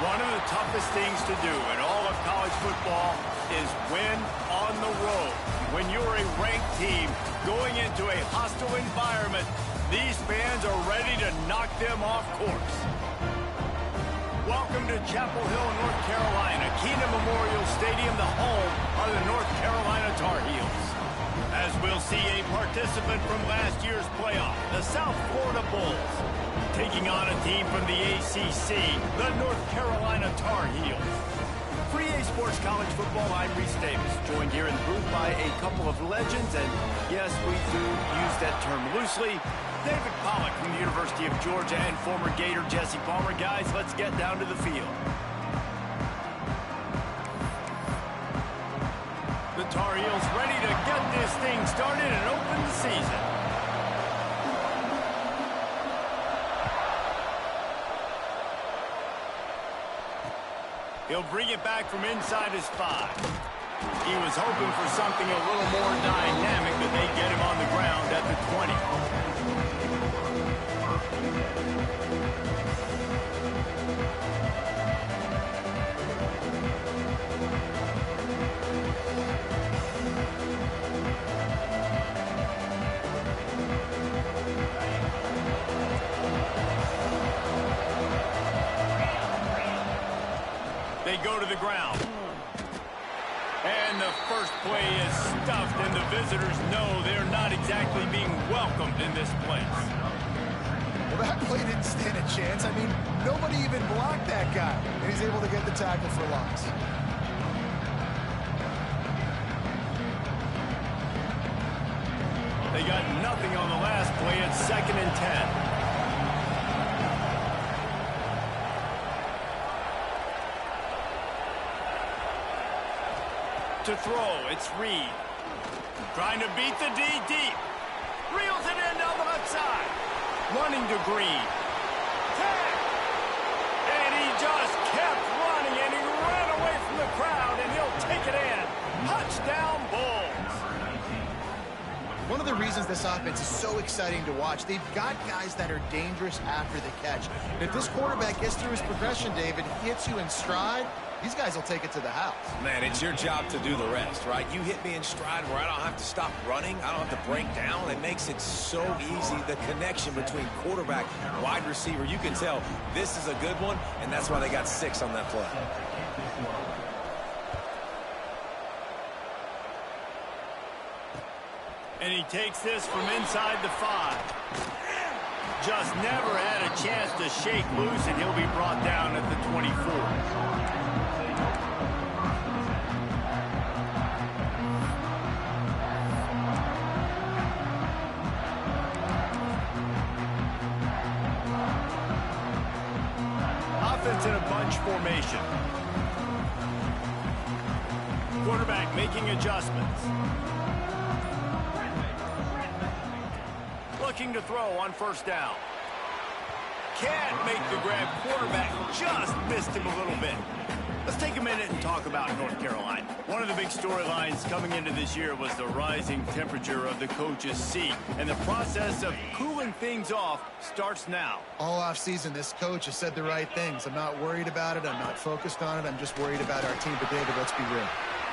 One of the toughest things to do in all of college football is win on the road. When you're a ranked team going into a hostile environment, these fans are ready to knock them off course. Welcome to Chapel Hill, North Carolina, Keenan Memorial Stadium, the home of the North Carolina Tar Heels. As we'll see a participant from last year's playoff, the South Florida Bulls, taking on a team from the ACC, the North Carolina Tar Heels. For EA Sports College Football, I'm Reese Davis, joined here in the booth by a couple of legends, and yes, we do use that term loosely. David Pollack from the University of Georgia and former Gator Jesse Palmer. Guys, let's get down to the field. The Tar Heels ready to get this thing started and open the season. He'll bring it back from inside his 5. He was hoping for something a little more dynamic, but they get him on the ground at the 20. They go to the ground. And the first play is stuffed, and the visitors know they're not exactly being welcomed in this place. Well, that play didn't stand a chance. I mean, nobody even blocked that guy, and he's able to get the tackle for loss. They got nothing on the last play. It's 2nd and 10. To throw, it's Reed. Trying to beat the D deep. Reels it in down the left side. Running to Green. Tag! And he just kept running, and he ran away from the crowd, and he'll take it in. Touchdown, Bulls. One of the reasons this offense is so exciting to watch, they've got guys that are dangerous after the catch. And if this quarterback gets through his progression, David, hits you in stride, these guys will take it to the house. Man, it's your job to do the rest, right? You hit me in stride where I don't have to stop running. I don't have to break down. It makes it so easy. The connection between quarterback and wide receiver, you can tell this is a good one, and that's why they got 6 on that play. And he takes this from inside the 5. Just never had a chance to shake loose, and he'll be brought down at the 24. Offense in a bunch formation. Quarterback making adjustments. Looking to throw on 1st down. Can't make the grab. Quarterback just missed him a little bit. Let's take a minute and talk about North Carolina. One of the big storylines coming into this year was the rising temperature of the coach's seat. And the process of cooling things off starts now. All offseason, this coach has said the right things. I'm not worried about it. I'm not focused on it. I'm just worried about our team. But, David, let's be real.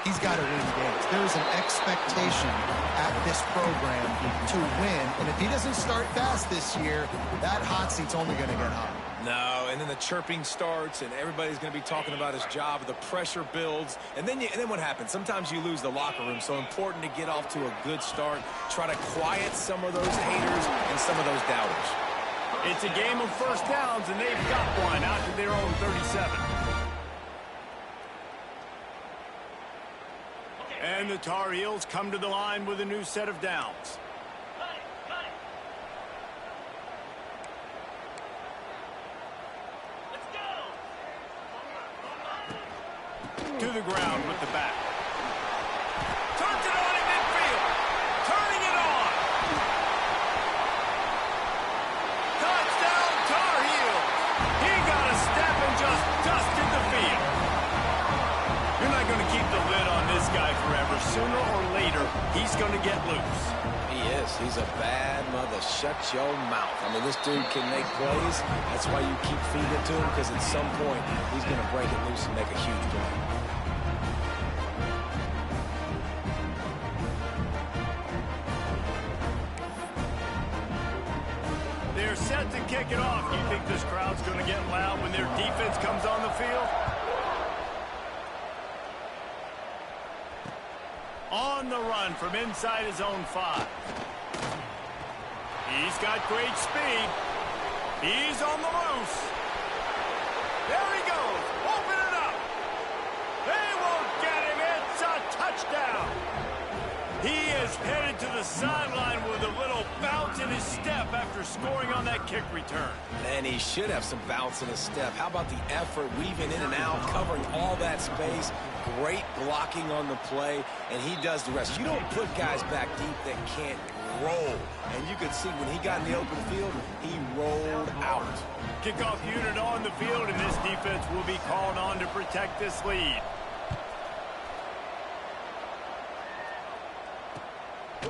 He's got to win games. There is an expectation at this program to win. And if he doesn't start fast this year, that hot seat's only going to get hot. No, and then the chirping starts, and everybody's going to be talking about his job. The pressure builds, and then what happens? Sometimes you lose the locker room, so important to get off to a good start. Try to quiet some of those haters and some of those doubters. It's a game of 1st downs, and they've got one out to their own 37. And the Tar Heels come to the line with a new set of downs. To the ground with the back. Turns it on in midfield. Turning it on. Touchdown, Tar Heels. He got a step and just dusted the field. You're not going to keep the lid on this guy forever. Sooner or later, He's going to get loose. He is. He's a bad mother. Shut your mouth. I mean, this dude can make plays. That's why you keep feeding it to him, because at some point, he's going to break it loose and make a huge play. They're set to kick it off. Do you think this crowd's going to get loud when their defense comes on the field? On the run from inside his own 5. He's got great speed. He's on the loose. There he goes. Open it up. They won't get him. It's a touchdown. He is headed to the sideline with a little bounce in his step after scoring on that kick return. And he should have some bounce in his step. How about the effort, weaving in and out, covering all that space? Great blocking on the play, and he does the rest. You don't put guys back deep that can't roll. And you could see when he got in the open field, he rolled out. Kickoff unit on the field, and this defense will be called on to protect this lead.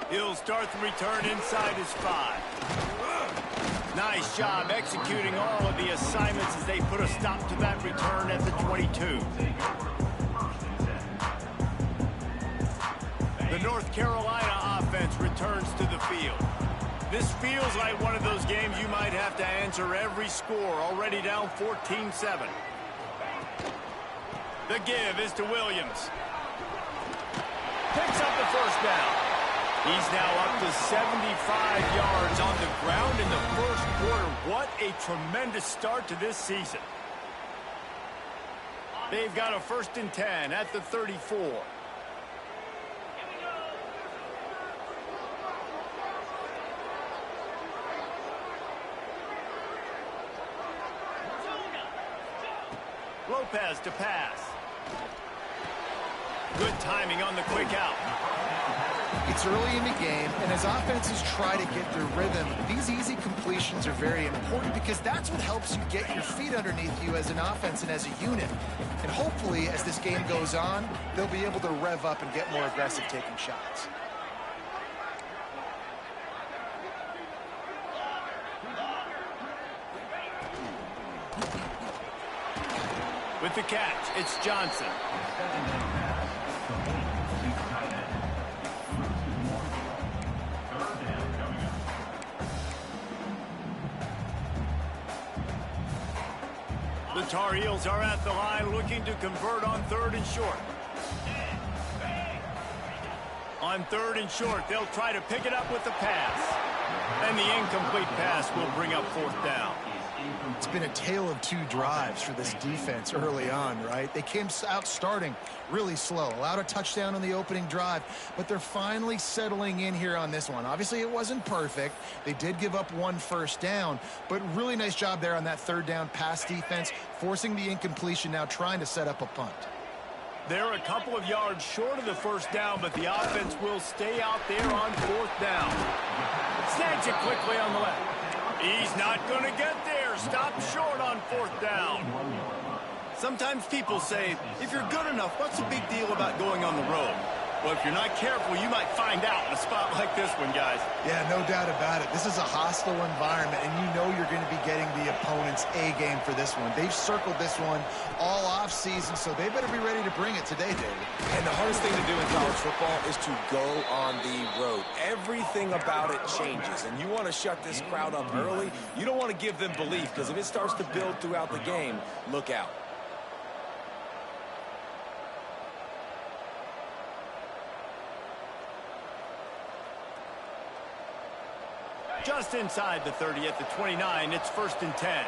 He'll start the return inside his 5. Nice job executing all of the assignments as they put a stop to that return at the 22. The North Carolina offense returns to the field. This feels like one of those games you might have to answer every score, already down 14-7. The give is to Williams. Picks up the first down. He's now up to 75 yards on the ground in the first quarter. What a tremendous start to this season. They've got a 1st and 10 at the 34. Lopez to pass. Good timing on the quick out. It's early in the game, and as offenses try to get their rhythm, these easy completions are very important because that's what helps you get your feet underneath you as an offense and as a unit. And hopefully, as this game goes on, they'll be able to rev up and get more aggressive taking shots. With the catch, it's Johnson. The Tar Heels are at the line looking to convert on 3rd and short. On 3rd and short, they'll try to pick it up with the pass. And the incomplete pass will bring up 4th down. It's been a tale of 2 drives for this defense early on, right? They came out starting really slow, allowed a touchdown on the opening drive, but they're finally settling in here on this one. Obviously, it wasn't perfect. They did give up 1 first down, but really nice job there on that 3rd down pass defense, forcing the incompletion, now trying to set up a punt. They're a couple of yards short of the 1st down, but the offense will stay out there on 4th down. Snags it quickly on the left. He's not going to get there. Stop short on 4th down. Sometimes people say, if you're good enough, what's the big deal about going on the road? Well, if you're not careful, you might find out in a spot like this one, guys. Yeah, no doubt about it. This is a hostile environment, and you know you're going to be getting the opponent's A game for this one. They've circled this one all offseason, so they better be ready to bring it today, David. And the hardest thing to do in college football is to go on the road. Everything about it changes, and you want to shut this crowd up early. You don't want to give them belief, because if it starts to build throughout the game, look out. Just inside the 30 at the 29, it's 1st and 10.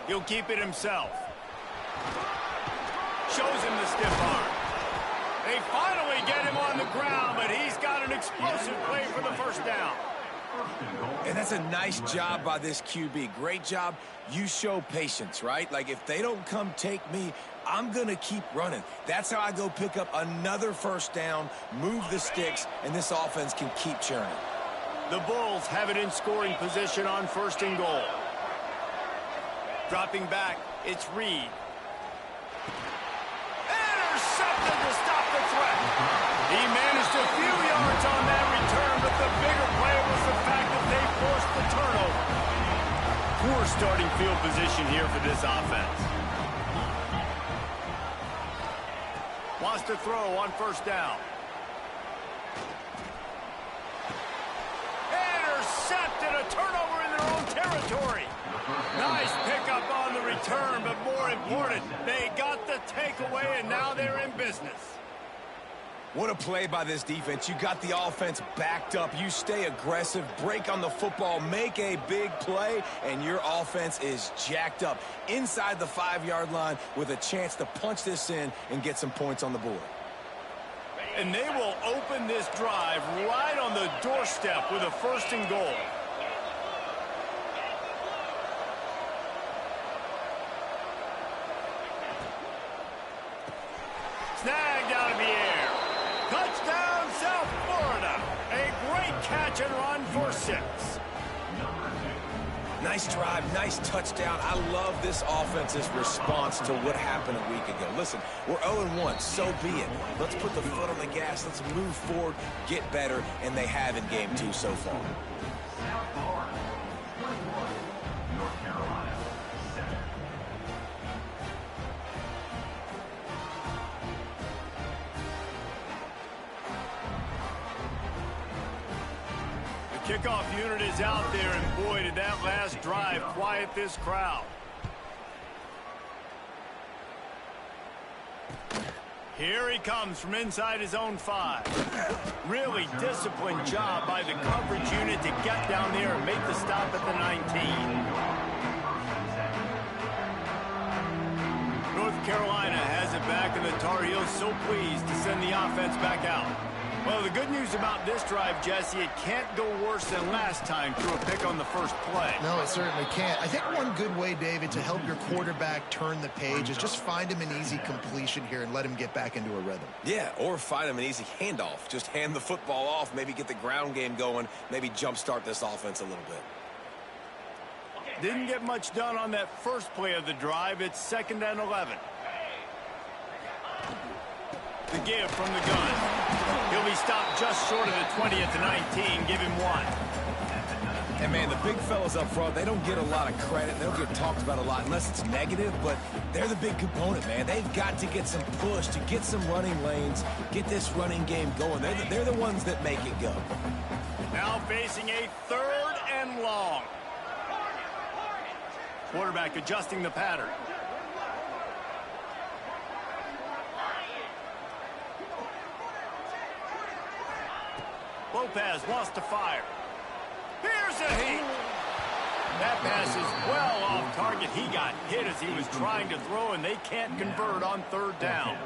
He'll keep it himself. Shows him the stiff arm. They finally get him on the ground, but he's got an explosive play for the 1st down. And that's a nice job by this QB. Great job. You show patience, right? Like, if they don't come take me, I'm going to keep running. That's how I go pick up another 1st down, move the sticks, and this offense can keep churning. The Bulls have it in scoring position on 1st and goal. Dropping back, it's Reed. Intercepted to stop the threat. He managed a few yards on that return, but the bigger play was the fact that they forced the turnover. Poor starting field position here for this offense. Wants to throw on first down. Intercepted, a turnover in their own territory. Nice pickup on the return, but more important, they got the takeaway, and now they're in business. What a play by this defense. You got the offense backed up. You stay aggressive, break on the football, make a big play, and your offense is jacked up inside the 5-yard line with a chance to punch this in and get some points on the board. And they will open this drive right on the doorstep with a 1st and goal. Snagged out of the air. Touchdown, South Florida. A great catch and run for 6. Nice drive, nice touchdown. I love this offense's response to what happened a week ago. Listen, we're 0-1, so be it. Let's put the foot on the gas. Let's move forward, get better, and they have in game 2 so far. Kickoff unit is out there, and boy, did that last drive quiet this crowd. Here he comes from inside his own 5. Really disciplined job by the coverage unit to get down there and make the stop at the 19. North Carolina has it back, and the Tar Heels so pleased to send the offense back out. Well, the good news about this drive, Jesse, it can't go worse than last time through a pick on the first play. No, it certainly can't. I think one good way, David, to help your quarterback turn the page is just find him an easy completion here and let him get back into a rhythm. Yeah, or find him an easy handoff. Just hand the football off, maybe get the ground game going, maybe jumpstart this offense a little bit. Didn't get much done on that first play of the drive. It's 2nd and 11. The give from the gun. He'll be stopped just short of the 20 at the 19. Give him 1. And, man, the big fellas up front, they don't get a lot of credit. They don't get talked about a lot unless it's negative, but they're the big component, man. They've got to get some push, to get some running lanes, get this running game going. They're the ones that make it go. Now facing a 3rd and long. Quarterback adjusting the pattern. Lopez wants to fire. Here's a heat. That pass is well off target. He got hit as he was trying to throw, and they can't convert on 3rd down.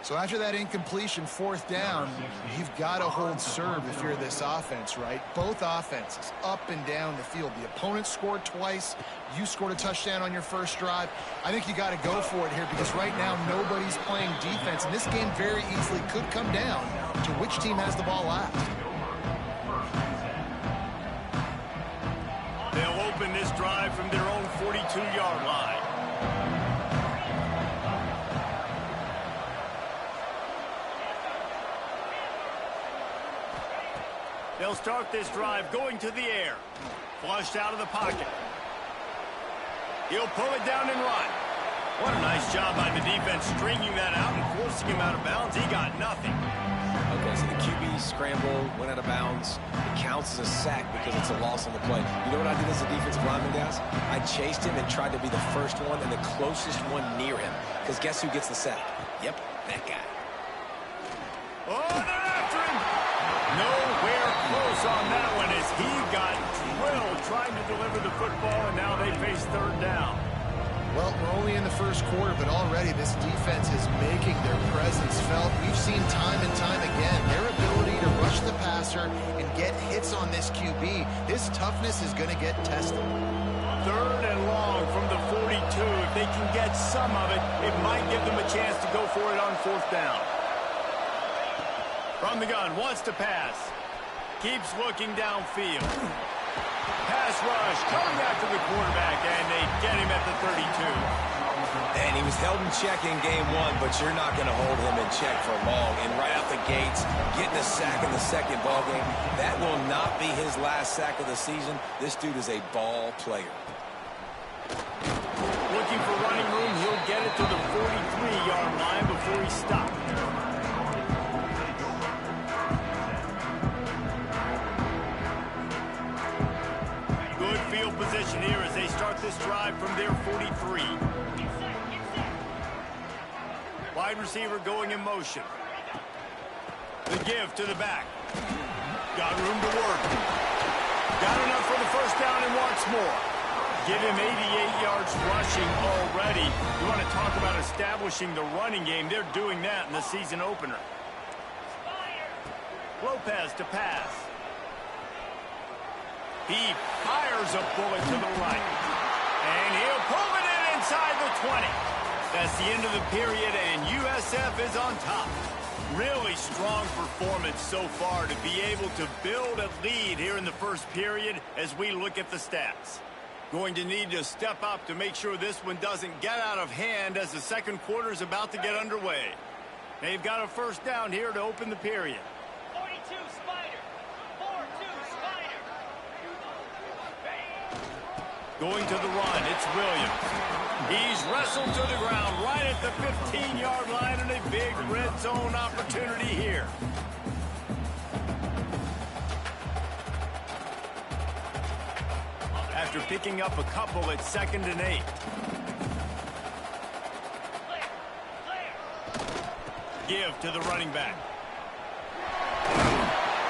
So after that incompletion, 4th down, you've got to hold serve if you're this offense, right? Both offenses up and down the field. The opponent scored twice. You scored a touchdown on your first drive. I think you got to go for it here because right now nobody's playing defense, and this game very easily could come down to which team has the ball last. They'll open this drive from their own 42-yard line. They'll start this drive going to the air. Flushed out of the pocket. He'll pull it down and run. What a nice job by the defense stringing that out and forcing him out of bounds. He got nothing. Okay, so the QB scramble, went out of bounds. It counts as a sack because it's a loss on the play. You know what I did as a defensive lineman, guys? I chased him and tried to be the first one and the closest one near him. Because guess who gets the sack? Yep, that guy. Oh, they're after him. Nowhere close on that one as he got drilled trying to deliver the football, and now they face 3rd down. Well, we're only in the first quarter, but already this defense is making their presence felt. We've seen time and time again their ability to rush the passer and get hits on this QB. His toughness is going to get tested. 3rd and long from the 42. If they can get some of it, it might give them a chance to go for it on 4th down. From the gun, wants to pass. Keeps looking downfield. Pass rush coming after the quarterback, and they get him at the 32. And he was held in check in game one, but you're not going to hold him in check for long. And right out the gates, getting a sack in the second ball game, that will not be his last sack of the season. This dude is a ball player. Looking for running room, he'll get it to the 43-yard line before he stops. Good field position here as they start this drive from their 43. Wide receiver going in motion. The give to the back. Got room to work. Got enough for the first down and wants more. Give him 88 yards rushing already. You want to talk about establishing the running game. They're doing that in the season opener. Lopez to pass. He fires a bullet to the right. And he'll pull it in inside the 20. That's the end of the period, and USF is on top. Really strong performance so far to be able to build a lead here in the first period as we look at the stats. Going to need to step up to make sure this one doesn't get out of hand as the second quarter is about to get underway. They've got a first down here to open the period. 42 Spider. 4-2 Spider. Going to the run, it's Williams. He's wrestled to the ground right at the 15-yard line and a big red zone opportunity here. After picking up a couple at 2nd and 8. Give to the running back.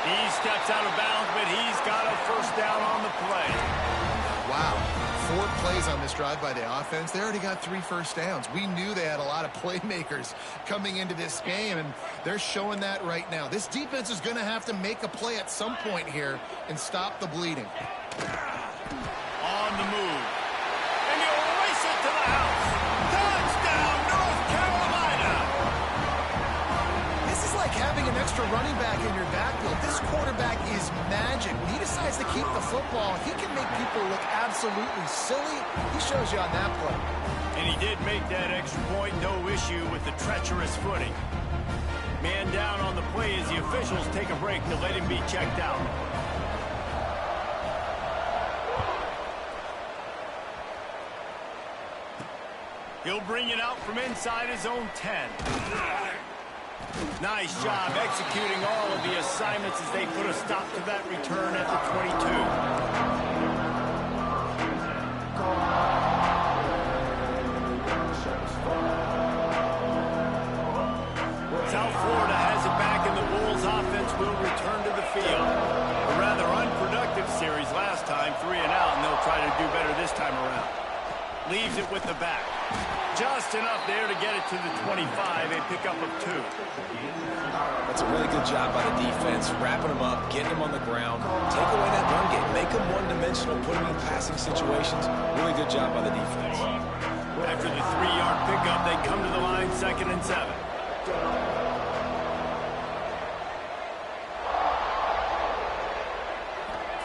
He steps out of bounds, but he's got a first down on the play. Wow. 4 plays on this drive by the offense. They already got 3 first downs. We knew they had a lot of playmakers coming into this game, and they're showing that right now. This defense is going to have to make a play at some point here and stop the bleeding. On the move. And he'll race it to the house. Touchdown, North Carolina! This is like having an extra running back in your backfield. This quarterback is magic. When he decides to keep the football, he can make people look absolutely silly. He shows you on that play. And he did make that extra point, no issue with the treacherous footing. Man down on the play as the officials take a break to let him be checked out. He'll bring it out from inside his own 10. Nice job executing all of the assignments as they put a stop to that return at the 22. South Florida has it back, and the Bulls offense will return to the field. A rather unproductive series last time, 3 and out, and they'll try to do better this time around. Leaves it with the back. Just enough there to get it to the 25, a pickup of 2. That's a really good job by the defense, wrapping them up, getting them on the ground, take away that run game, make them one-dimensional, put them in passing situations. Really good job by the defense. After the 3-yard pickup, they come to the line 2nd and 7.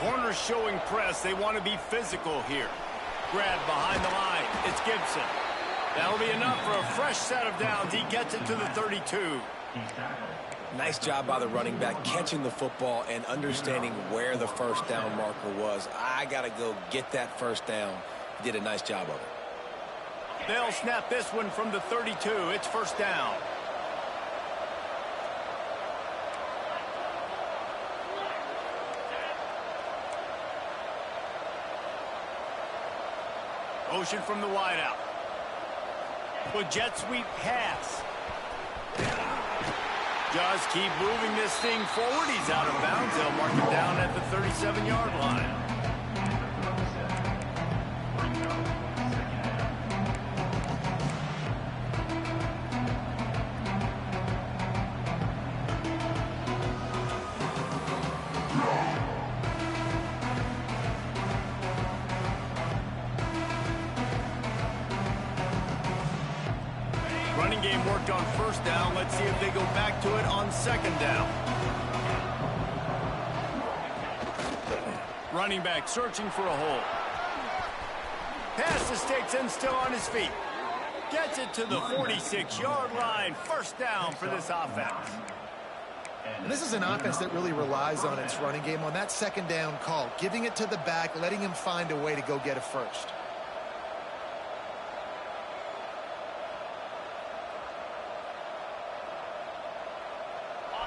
Corners showing press. They want to be physical here. Grab behind the line. It's Gibson. That'll be enough for a fresh set of downs. He gets it to the 32. Nice job by the running back catching the football and understanding where the first down marker was. I got to go get that first down. He did a nice job of it. They'll snap this one from the 32. It's first down. Motion from the wideout. Well, jet sweep pass. Just keep moving this thing forward. He's out of bounds. They'll mark it down at the 37-yard line. Running game worked on first down. Let's see if they go back to it on second down. Running back searching for a hole. Pass the sticks and still on his feet. Gets it to the 46-yard line. First down for this offense. And this is an offense that really relies on its running game on that second down call, giving it to the back, letting him find a way to go get a first.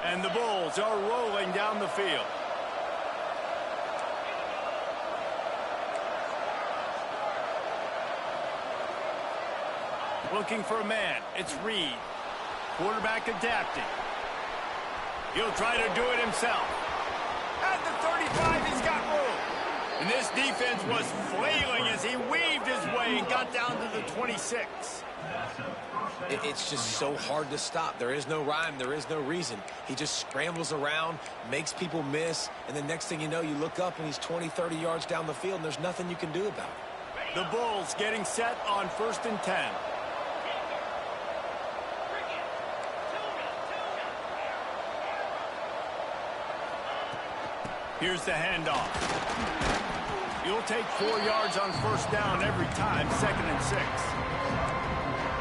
And the Bulls are rolling down the field. Looking for a man. It's Reed. Quarterback adapting. He'll try to do it himself. At the 35, he's got room. And this defense was flailing as he weaved his way and got down to the 26. It's just so hard to stop. There is no rhyme. There is no reason. He just scrambles around, makes people miss, and the next thing you know, you look up and he's 20, 30 yards down the field, and there's nothing you can do about it. The Bulls getting set on 1st and 10. Here's the handoff. You'll take 4 yards on 1st down every time, 2nd and 6.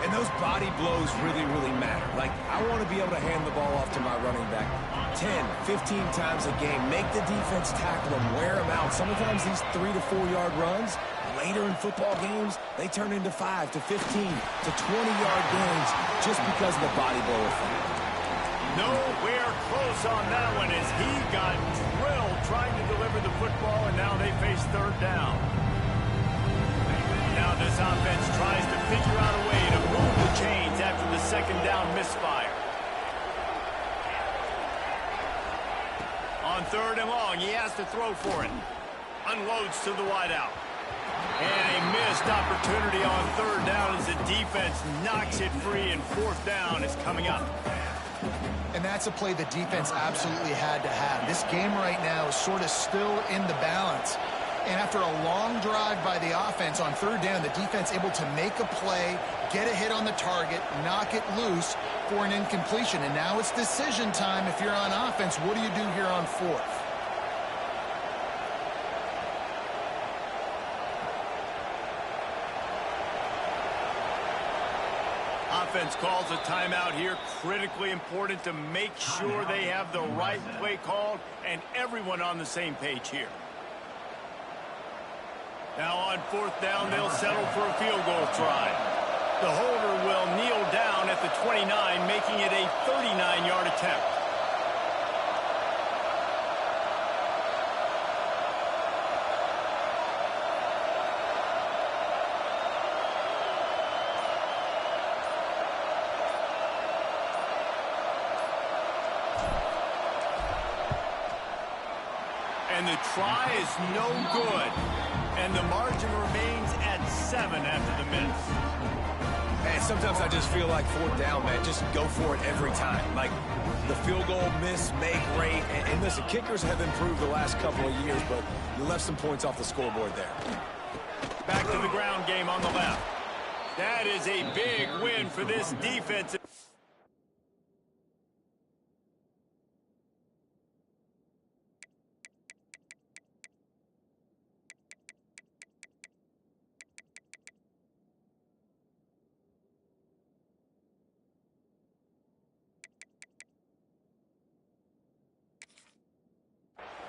And those body blows really, really matter. Like, I want to be able to hand the ball off to my running back 10, 15 times a game. Make the defense tackle him, wear him out. Sometimes these 3 to 4 yard runs, later in football games, they turn into 5 to 15 to 20-yard gains just because of the body blow effect. Nowhere close on that one as he got drilled trying to deliver the football, and now they face 3rd down. Now this offense tries to figure out a way to move the chains after the 2nd down misfire. On 3rd and long, he has to throw for it. Unloads to the wideout. And a missed opportunity on 3rd down as the defense knocks it free, and 4th down is coming up. And that's a play the defense absolutely had to have. This game right now is sort of still in the balance. And after a long drive by the offense on 3rd down, the defense able to make a play, get a hit on the target, knock it loose for an incompletion. And now it's decision time if you're on offense. What do you do here on 4th? Offense calls a timeout here. Critically important to make sure they have the right play called and everyone on the same page here. Now on 4th down, they'll settle for a field goal try. The holder will kneel down at the 29, making it a 39-yard attempt. And the try is no good. And the margin remains at 7 after the miss. Man, sometimes I just feel like 4th down, man. Just go for it every time. Like, the field goal, miss, make, rate. And listen, kickers have improved the last couple of years, but you left some points off the scoreboard there. Back to the ground game on the left. That is a big win for this defense.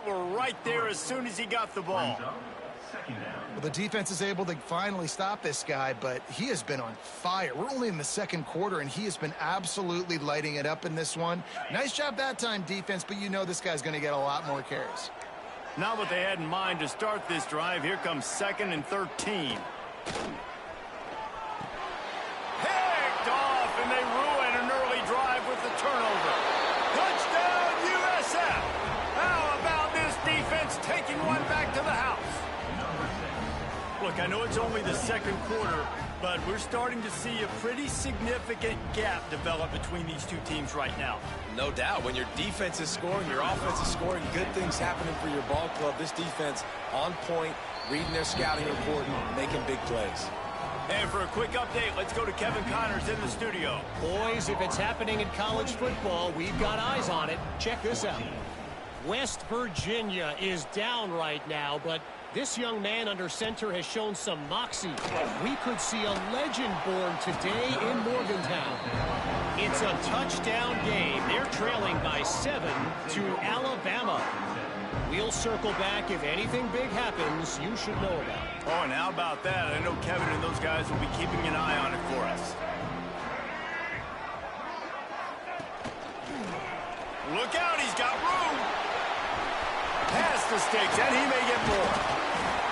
Were right there as soon as he got the ball. Well, the defense is able to finally stop this guy, but he has been on fire. We're only in the 2nd quarter, and he has been absolutely lighting it up in this one. Nice job that time, defense, but you know this guy's going to get a lot more carries. Not what they had in mind to start this drive. Here comes 2nd and 13. Picked off, and they ruin an early drive with the turnover. Touchdown, USF! How about this defense taking one back to the house? Look, I know it's only the 2nd quarter, but we're starting to see a pretty significant gap develop between these two teams right now. No doubt. When your defense is scoring, your offense is scoring, good things happening for your ball club. This defense on point, reading their scouting report, making big plays. And for a quick update, let's go to Kevin Connors in the studio. Boys, if it's happening in college football, we've got eyes on it. Check this out. West Virginia is down right now, but this young man under center has shown some moxie. We could see a legend born today in Morgantown. It's a touchdown game. They're trailing by 7 to Alabama. We'll circle back. If anything big happens, you should know about it. Oh, and how about that? I know Kevin and those guys will be keeping an eye on it for us. Look out, he's got room. Past the sticks, and he may get more.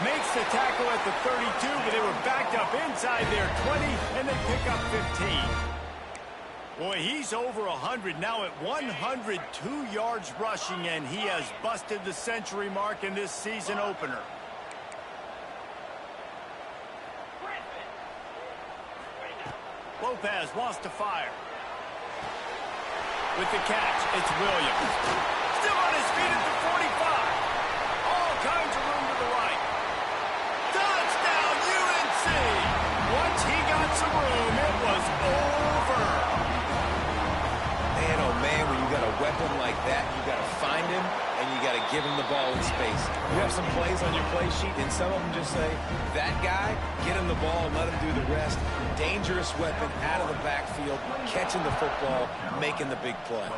Makes the tackle at the 32, but they were backed up inside their 20, and they pick up 15. Boy, he's over 100 now at 102 yards rushing, and he has busted the century mark in this season opener. Lopez wants to fire. With the catch, it's Williams. Still on his feet at the 45. All kinds of room to the right. Touchdown, UNC! Once he got some room, it was over. Man, oh man, when you got a weapon like that, you got to find him, and you got to give him the ball in space. You have some plays on your play sheet, and some of them just say, that guy, get him the ball and let him do the rest. Dangerous weapon out of the backfield, catching the football, making the big play.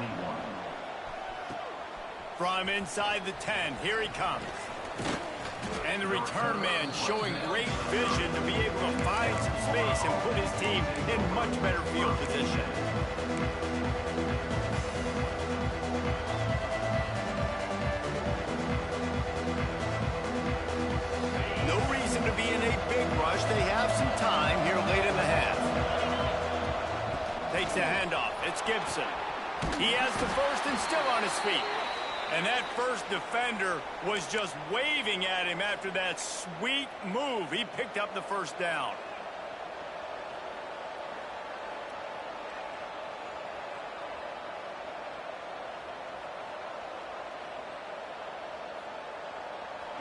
From inside the 10, here he comes. And the return man showing great vision to be able to find some space and put his team in much better field position. No reason to be in a big rush. They have some time here late in the half. Takes the handoff. It's Gibson. He has the first and still on his feet. And that first defender was just waving at him after that sweet move. He picked up the first down.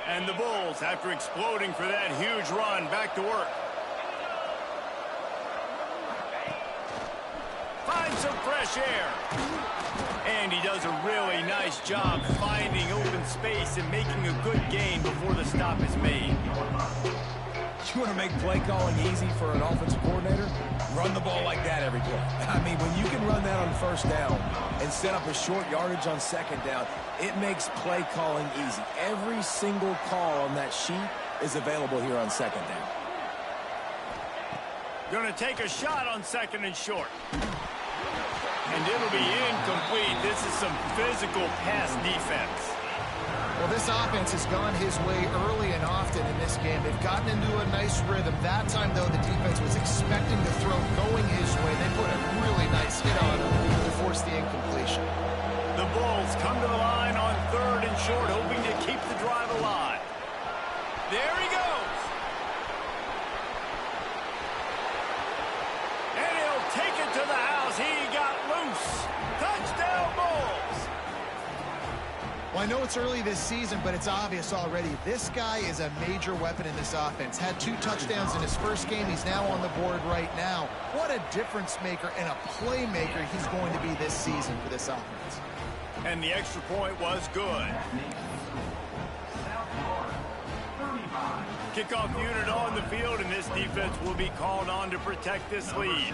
And the Bulls, after exploding for that huge run, back to work. Find some fresh air. And he does a really nice job finding open space and making a good gain before the stop is made. You want to make play calling easy for an offensive coordinator? Run the ball like that every play. I mean, when you can run that on first down and set up a short yardage on second down, it makes play calling easy. Every single call on that sheet is available here on second down. Going to take a shot on second and short. And it'll be incomplete. This is some physical pass defense. Well, this offense has gone his way early and often in this game. They've gotten into a nice rhythm. That time, though, the defense was expecting the throw going his way. They put a really nice hit on him to force the incompletion. The Bulls come to the line on third and short, hoping to keep the drive alive. There he goes. And he'll take it to the house. He got loose. Touchdown, Bulls. Well, I know it's early this season, but it's obvious already. This guy is a major weapon in this offense. Had 2 touchdowns in his first game. He's now on the board right now. What a difference maker and a playmaker he's going to be this season for this offense. And the extra point was good. Kickoff unit on the field, and this defense will be called on to protect this lead.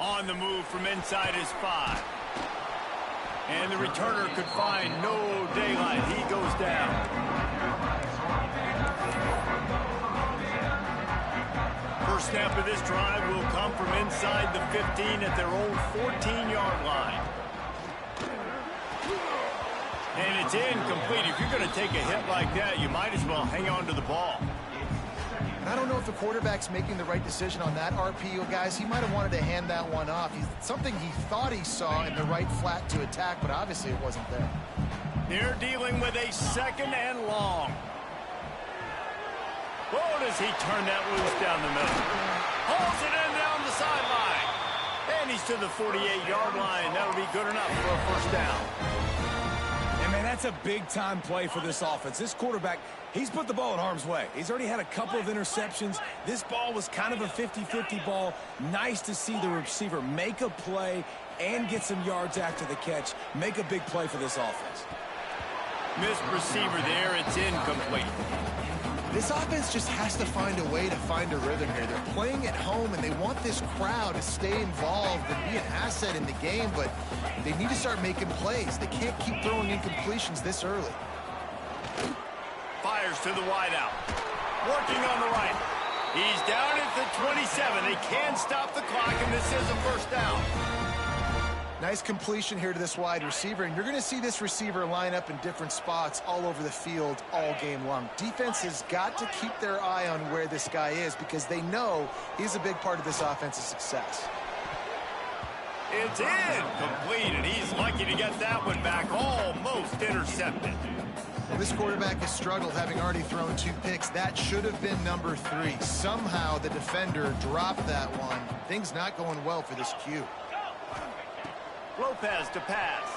On the move from inside his 5. And the returner could find no daylight. He goes down. First snap of this drive will come from inside the 15 at their own 14-yard line. And it's incomplete. If you're going to take a hit like that, you might as well hang on to the ball. I don't know if the quarterback's making the right decision on that RPO, guys. He might have wanted to hand that one off. Something he thought he saw in the right flat to attack, but obviously it wasn't there. They're dealing with a second and long. Oh, does he turn that loose down the middle? Hauls it in down the sideline. And he's to the 48-yard line. That'll be good enough for a first down. And man, That's a big-time play for this offense. This quarterback, he's put the ball in harm's way. He's already had a couple of interceptions. This ball was kind of a 50-50 ball. Nice to see the receiver make a play and get some yards after the catch. Make a big play for this offense. Missed receiver there. It's incomplete. This offense just has to find a way to find a rhythm here. They're playing at home, and they want this crowd to stay involved and be an asset in the game, but they need to start making plays. They can't keep throwing incompletions this early. Fires to the wideout. Working on the right. He's down at the 27. They can stop the clock, and this is a first down. Nice completion here to this wide receiver, and you're going to see this receiver line up in different spots all over the field all game long. Defense has got to keep their eye on where this guy is because they know he's a big part of this offense's success. It's incomplete, and he's lucky to get that one back, almost intercepted. Well, this quarterback has struggled, having already thrown 2 picks. That should have been number 3. Somehow the defender dropped that one. Things not going well for this Q. Lopez to pass.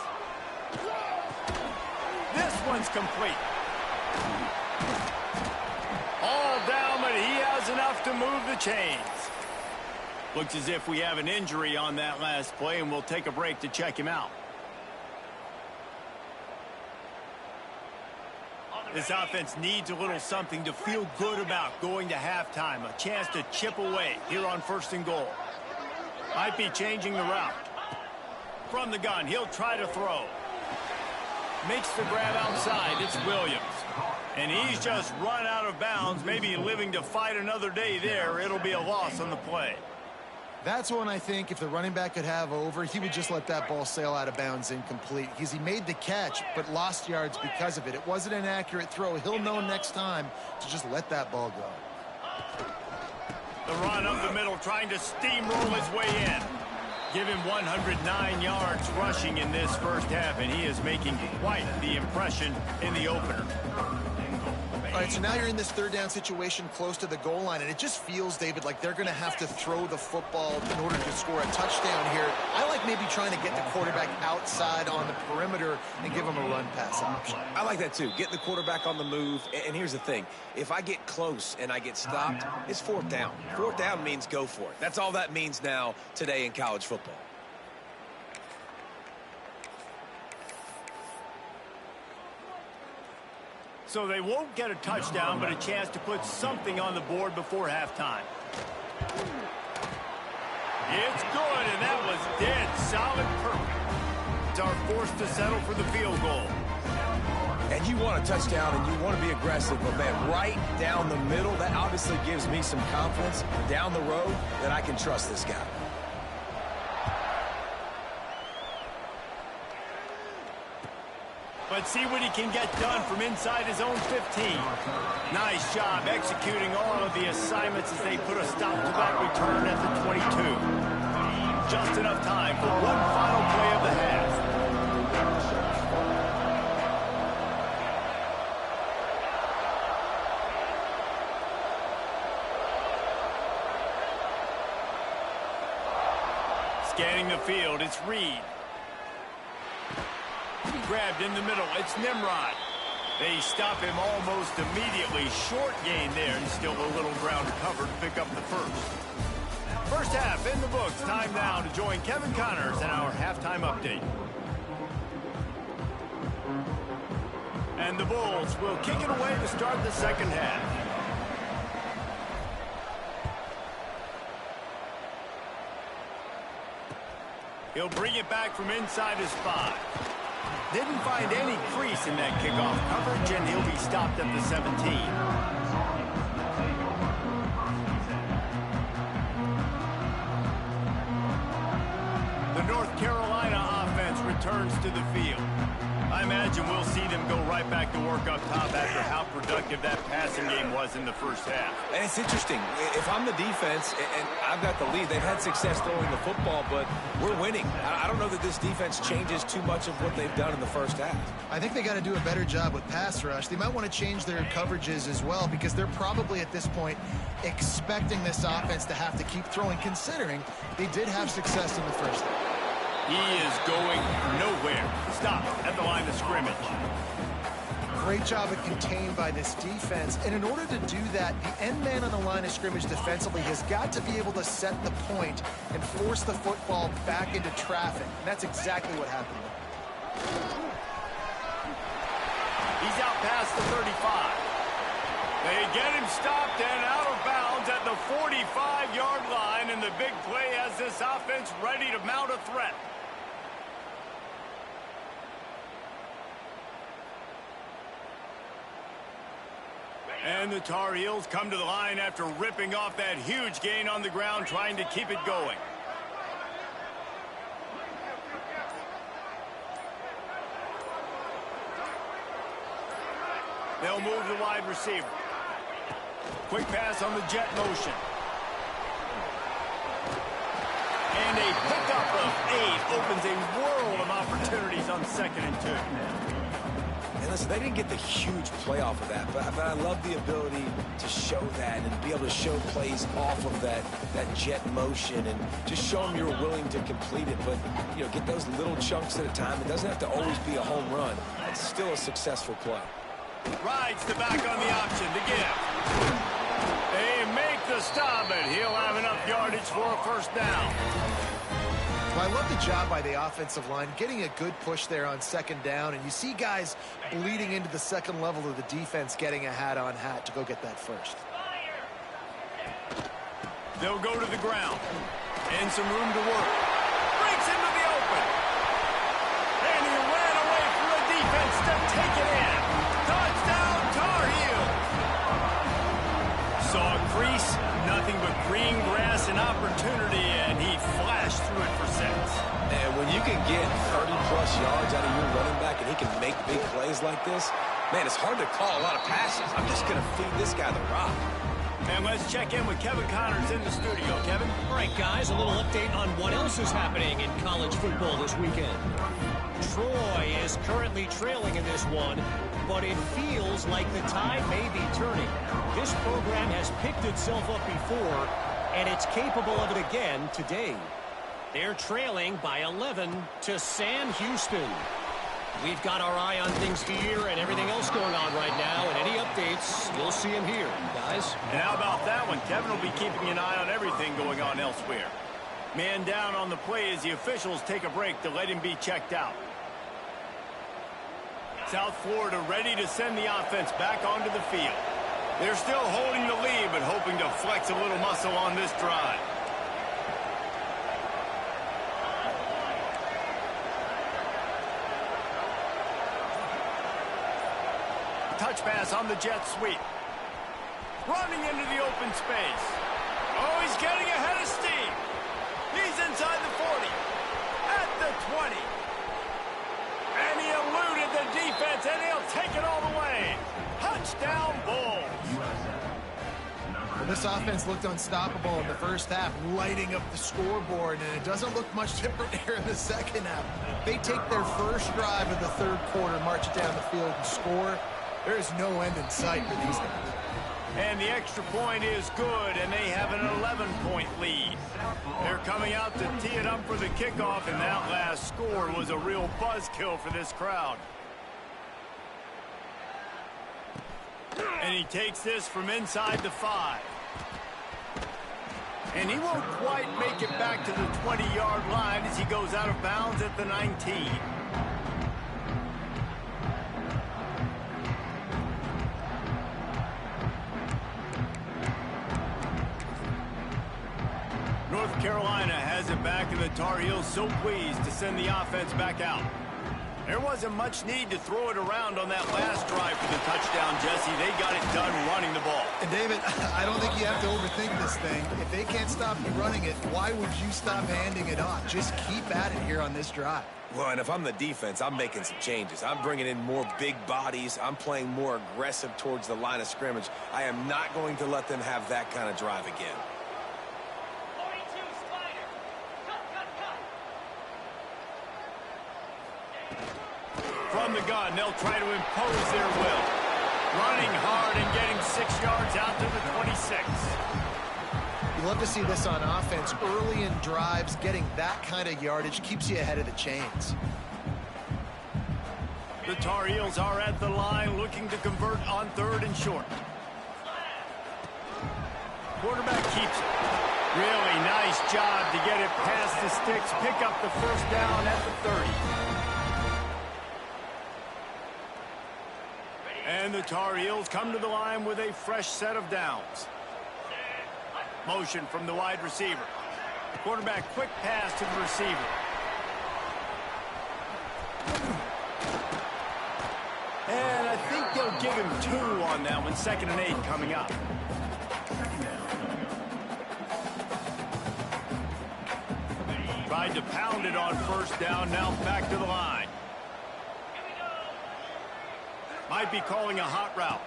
This one's complete. All down, but he has enough to move the chains. Looks as if we have an injury on that last play, and we'll take a break to check him out. This offense needs a little something to feel good about going to halftime. A chance to chip away here on 1st and goal. Might be changing the route. From the gun, he'll try to throw. Makes the grab outside. It's Williams. And he's just run out of bounds, maybe living to fight another day there. It'll be a loss on the play. That's one I think if the running back could have over, he would just let that ball sail out of bounds incomplete. Because he made the catch, but lost yards because of it. It wasn't an accurate throw. He'll know next time to just let that ball go. The run up the middle, trying to steamroll his way in. Give him 109 yards rushing in this first half, and he is making quite the impression in the opener. All right, so now you're in this 3rd down situation close to the goal line, and it just feels, David, like they're going to have to throw the football in order to score a touchdown here. I like maybe trying to get the quarterback outside on the perimeter and give him a run-pass option. I like that, too. Get the quarterback on the move. And here's the thing. If I get close and I get stopped, it's 4th down. 4th down means go for it. That's all that means now today in college football. So they won't get a touchdown, but a chance to put something on the board before halftime. It's good, and that was dead solid perfect. It's our force to settle for the field goal. And you want a touchdown, and you want to be aggressive, but, man, right down the middle, that obviously gives me some confidence down the road that I can trust this guy. But see what he can get done from inside his own 15. Nice job executing all of the assignments as they put a stop to that return at the 22. Just enough time for one final play of the half. Scanning the field, it's Reed. Grabbed in the middle, it's Nimrod. They stop him almost immediately. Short gain there, and still a little ground to cover to pick up the first. First half in the books. Time now to join Kevin Connors in our halftime update. And the Bulls will kick it away to start the second half. He'll bring it back from inside his 5. Didn't find any crease in that kickoff coverage, and he'll be stopped at the 17. The North Carolina offense returns to the field. I imagine we'll see them go right back to work up top after how productive that passing game was in the first half. And it's interesting. If I'm the defense and I've got the lead, they've had success throwing the football, but we're winning. I don't know that this defense changes too much of what they've done in the first half. I think they got to do a better job with pass rush. They might want to change their coverages as well because they're probably at this point expecting this offense to have to keep throwing, considering they did have success in the first half. He is going nowhere. Stop at the line of scrimmage. Great job of contained by this defense. And in order to do that, the end man on the line of scrimmage defensively has got to be able to set the point and force the football back into traffic. And that's exactly what happened. He's out past the 35. They get him stopped and out of bounds at the 45-yard line, and the big play has this offense ready to mount a threat. And the Tar Heels come to the line after ripping off that huge gain on the ground, trying to keep it going. They'll move the wide receiver. Quick pass on the jet motion. And a pickup of 8 opens a world of opportunities on 2nd and 2. And listen, they didn't get the huge play off of that, but I love the ability to show that and be able to show plays off of that jet motion and just show them you're willing to complete it. But, you know, get those little chunks at a time. It doesn't have to always be a home run. It's still a successful play. Rides the back on the option to give. They make the stop, and he'll have enough yardage for a first down. Well, I love the job by the offensive line, getting a good push there on 2nd down, and you see guys bleeding into the second level of the defense, getting a hat-on-hat to go get that first. They'll go to the ground, and some room to work. Breaks into the open. And he ran away from the defense to take it in. Touchdown, Tar Heels. Saw a crease, nothing but green grass and opportunity, and he flashed through it for 6. And when you can get 30-plus yards out of your running back and he can make big plays like this, man, it's hard to call a lot of passes. I'm just going to feed this guy the rock. And let's check in with Kevin Connors in the studio. Kevin? All right, guys, a little update on what else is happening in college football this weekend. Troy is currently trailing in this one, but it feels like the tide may be turning. This program has picked itself up before, and it's capable of it again today. They're trailing by 11 to Sam Houston. We've got our eye on things here and everything else going on right now, and any updates, you'll see them here, guys. And how about that one? Kevin will be keeping an eye on everything going on elsewhere. Man down on the play as the officials take a break to let him be checked out. South Florida ready to send the offense back onto the field. They're still holding the lead, but hoping to flex a little muscle on this drive. Touch pass on the jet sweep. Running into the open space. Oh, he's getting ahead of steam. He's inside the 40. At the 20. And he eluded the defense, and he'll take it all the way. Touchdown, Bulls. Well, this offense looked unstoppable in the first half, lighting up the scoreboard, and it doesn't look much different here in the second half. They take their first drive of the third quarter, march it down the field, and score. There is no end in sight for these guys. And the extra point is good, and they have an 11-point lead. They're coming out to tee it up for the kickoff, and that last score was a real buzzkill for this crowd. And he takes this from inside the 5. And he won't quite make it back to the 20-yard line as he goes out of bounds at the 19. North Carolina has it back, and the Tar Heels so pleased to send the offense back out. There wasn't much need to throw it around on that last drive for the touchdown, Jesse. They got it done running the ball. And, David, I don't think you have to overthink this thing. If they can't stop you running it, why would you stop handing it off? Just keep at it here on this drive. Well, and if I'm the defense, I'm making some changes. I'm bringing in more big bodies. I'm playing more aggressive towards the line of scrimmage. I am not going to let them have that kind of drive again. From the gun, they'll try to impose their will. Running hard and getting 6 yards out to the 26. You love to see this on offense. Early in drives, getting that kind of yardage keeps you ahead of the chains. The Tar Heels are at the line looking to convert on 3rd and short. Quarterback keeps it. Really nice job to get it past the sticks, pick up the first down at the 30. And the Tar Heels come to the line with a fresh set of downs. Motion from the wide receiver. Quarterback quick pass to the receiver. And I think they'll give him 2 on that one. 2nd and 8 coming up. Tried to pound it on 1st down. Now back to the line. Might be calling a hot route.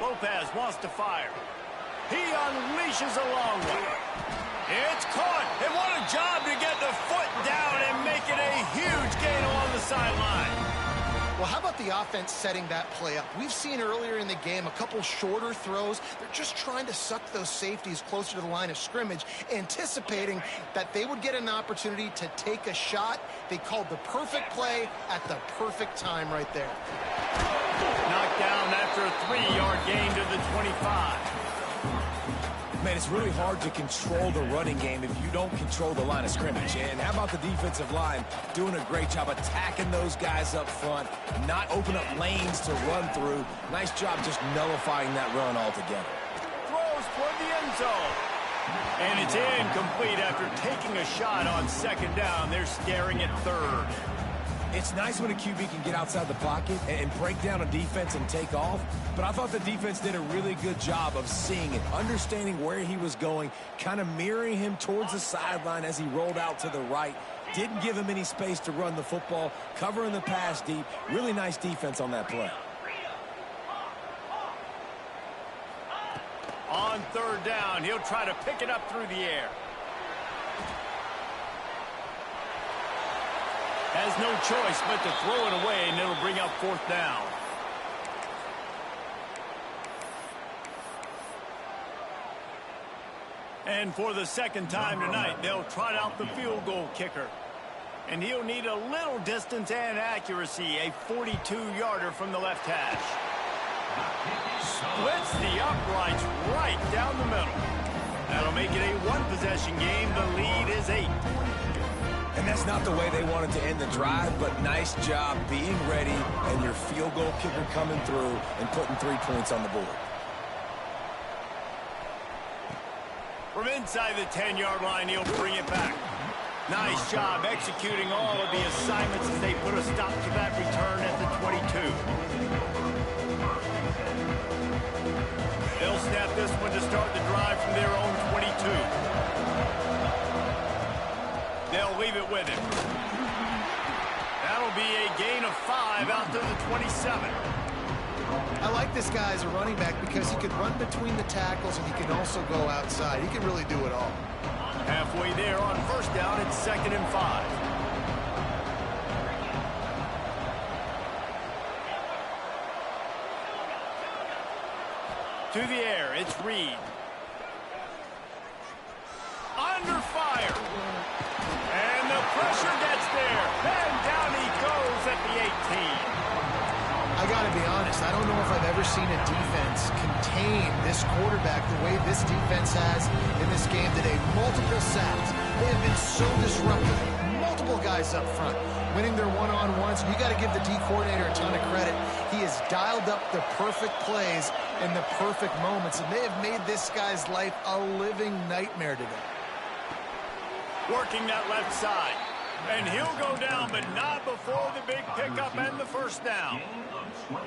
Lopez wants to fire. He unleashes a long one. It's caught. And what a job to get the foot down and make it a huge gain along the sideline. Well, how about the offense setting that play up? We've seen earlier in the game a couple shorter throws. They're just trying to suck those safeties closer to the line of scrimmage, anticipating that they would get an opportunity to take a shot. They called the perfect play at the perfect time right there. Knocked down after a 3-yard gain to the 25. Man, it's really hard to control the running game if you don't control the line of scrimmage. And how about the defensive line doing a great job attacking those guys up front, not open up lanes to run through. Nice job just nullifying that run altogether. Throws toward the end zone. And it's incomplete after taking a shot on 2nd down. They're staring at 3rd. It's nice when a QB can get outside the pocket and break down a defense and take off, but I thought the defense did a really good job of seeing it, understanding where he was going, kind of mirroring him towards the sideline as he rolled out to the right. Didn't give him any space to run the football, covering the pass deep. Really nice defense on that play. On 3rd down, he'll try to pick it up through the air. Has no choice but to throw it away, and it'll bring up 4th down. And for the 2nd time tonight, they'll trot out the field goal kicker. And he'll need a little distance and accuracy, a 42-yarder from the left hash. Splits the uprights right down the middle. That'll make it a 1-possession game. The lead is 8. And that's not the way they wanted to end the drive, but nice job being ready and your field goal kicker coming through and putting 3 points on the board. From inside the 10-yard line, he'll bring it back. Nice job executing all of the assignments as they put a stop to that return at the 22. They'll snap this one to start the drive from their own 22. They'll leave it with him. That'll be a gain of 5 out to the 27. I like this guy as a running back because he can run between the tackles and he can also go outside. He can really do it all. Halfway there on 1st down, it's 2nd and 5. To the air, it's Reed. Under fire. And the pressure gets there. And down he goes at the 18. I got to be honest, I don't know if I've ever seen a defense contain this quarterback the way this defense has in this game today. Multiple sacks. They have been so disruptive. Multiple guys up front, winning their one-on-ones. You got to give the D coordinator a ton of credit. He has dialed up the perfect plays in the perfect moments, and they have made this guy's life a living nightmare today. Working that left side. And he'll go down, but not before the big pickup and the 1st down.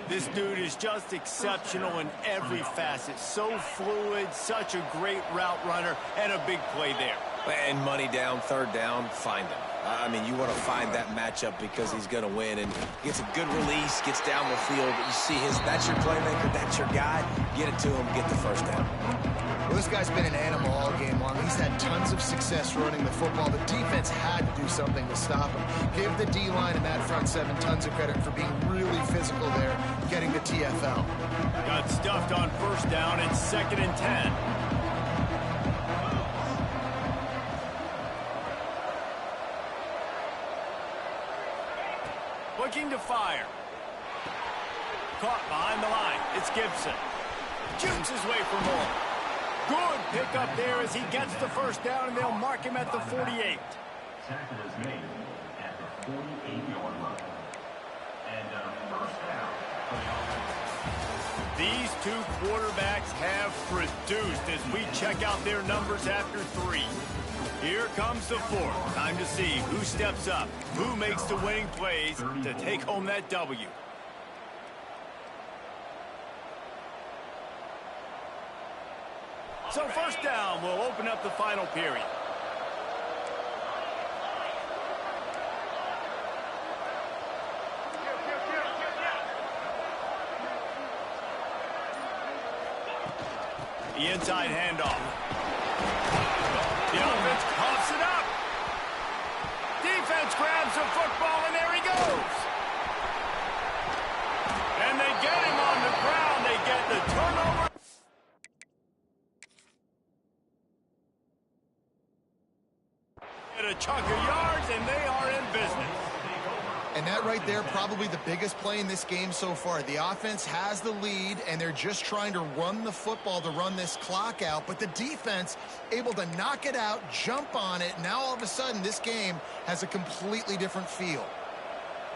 This dude is just exceptional in every facet. So fluid, such a great route runner, and a big play there. And money down, 3rd down, find him. I mean, you want to find that matchup because he's going to win. And gets a good release, gets down the field. You see that's your playmaker, that's your guy. Get it to him, get the 1st down. Well, this guy's been an animal all game long. He's had tons of success running the football. The defense had to do something to stop him. Give the D-line and that front 7 tons of credit for being really physical there, getting the TFL. Got stuffed on 1st down and 2nd and 10. looking to fire. Caught behind the line. It's Gibson. Jukes his way for more. Good pickup there as he gets the first down, and they'll mark him at the 48. Tackle is made at the 48-yard line. And first down for the offense. These two quarterbacks have produced as we check out their numbers after 3. Here comes the 4th. Time to see who steps up, who makes the winning plays to take home that W. So first down will open up the final period. The inside handoff. The offense coughs it up. Defense grabs the football, and there he goes. And they get him on the ground. They get the turnover. Get a chunk of yards, and they are in business. And that right there, probably the biggest play in this game so far. The offense has the lead, and they're just trying to run the football to run this clock out. But the defense able to knock it out, jump on it. Now all of a sudden, this game has a completely different feel.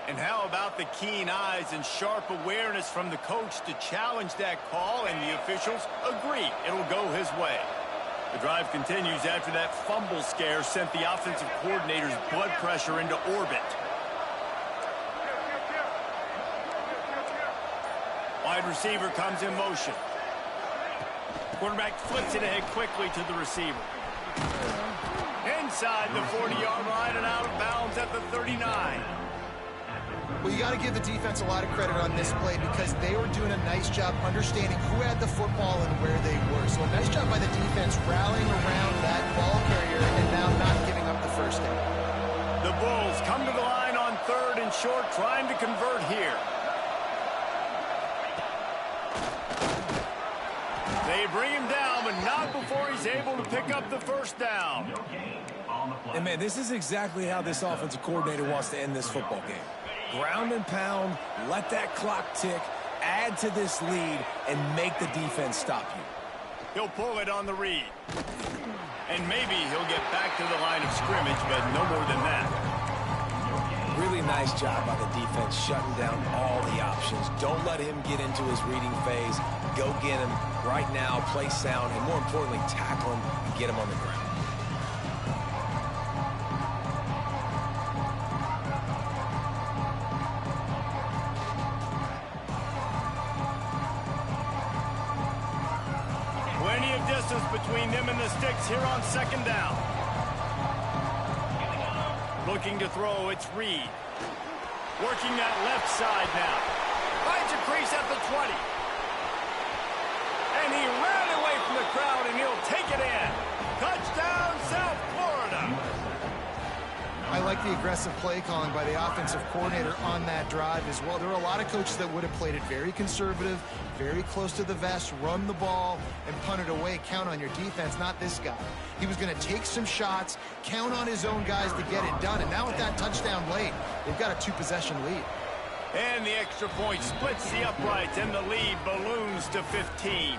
And how about the keen eyes and sharp awareness from the coach to challenge that call, and the officials agree it'll go his way. The drive continues after that fumble scare sent the offensive coordinator's blood pressure into orbit. Wide receiver comes in motion. Quarterback flips it ahead quickly to the receiver. Inside the 40-yard line and out of bounds at the 39. Well, you got to give the defense a lot of credit on this play because they were doing a nice job understanding who had the football and where they were. So a nice job by the defense rallying around that ball carrier and now not giving up the first down. The Bulls come to the line on 3rd and short, trying to convert here. They bring him down, but not before he's able to pick up the first down. And, man, this is exactly how this offensive coordinator wants to end this football game. Ground and pound, let that clock tick, add to this lead, and make the defense stop you. He'll pull it on the read. And maybe he'll get back to the line of scrimmage, but no more than that. Really nice job by the defense shutting down all the options. Don't let him get into his reading phase. Go get him right now, play sound, and more importantly, tackle him and get him on the ground. Plenty of distance between them and the sticks here on 2nd down. Looking to throw, it's Reed. Working that left side now. Finds a crease at the 20. And he ran away from the crowd, and he'll take it in. Touchdown, South Florida. I like the aggressive play calling by the offensive coordinator on that drive as well. There were a lot of coaches that would have played it very conservative, very close to the vest, run the ball, and punt it away. Count on your defense, not this guy. He was going to take some shots, count on his own guys to get it done. And now with that touchdown late, they've got a 2-possession lead. And the extra point splits the uprights, and the lead balloons to 15.